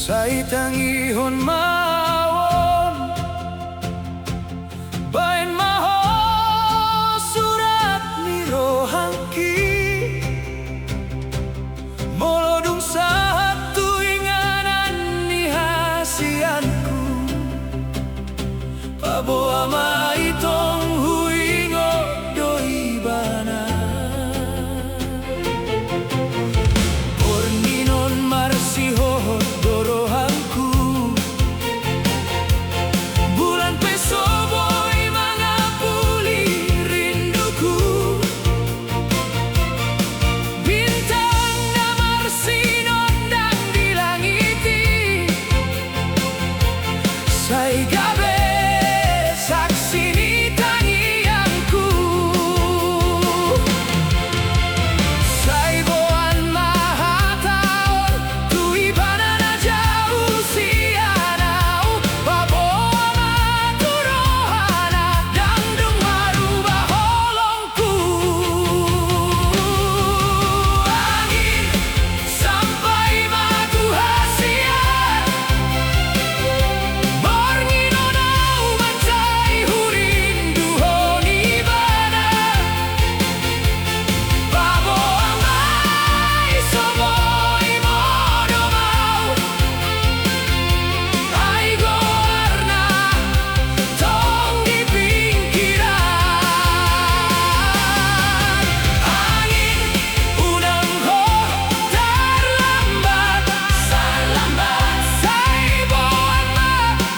Sai tangihon mawon bain maho surat ni rohangki molodung satu inganan ni hasianku paboa maitong huingo doi bana porninon marsiho dorohangku bulan peso boy mangapuli rinduku bintang na marsinondang di langiti sai gabe saksi ni tangianku sai boan mahataon tui banana jauh sianau baboa maturohana dandung marubah holongku angin sampai matu hasian bornginonau mancai hurindu honi bana baboa mai soboi modo mau ai gorna tong di pinggiran angin unang ho terlambat sai boan ma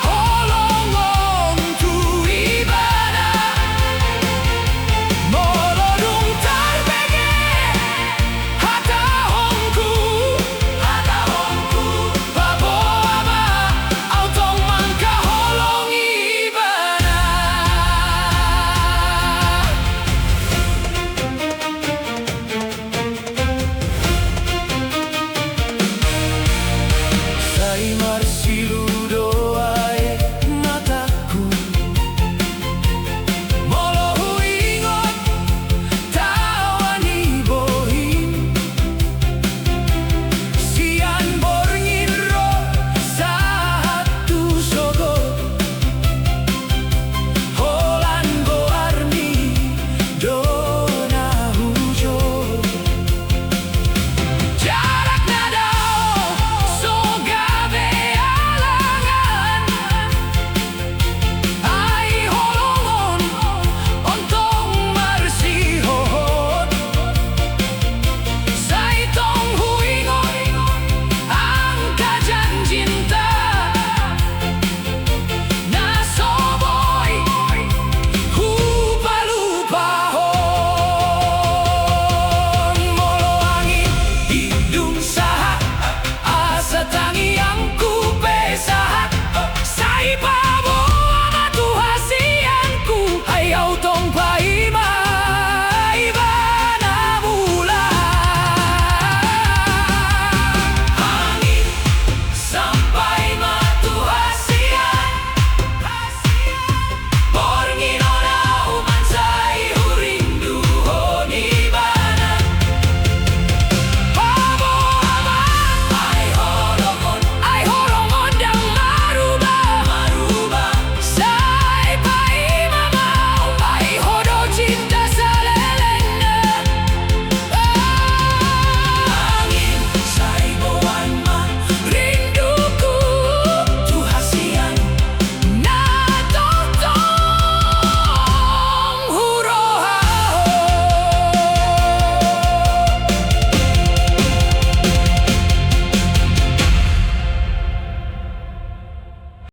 holongong tui bana molodung tarbege hatahongku baboa ma autong mangka holongi bana sai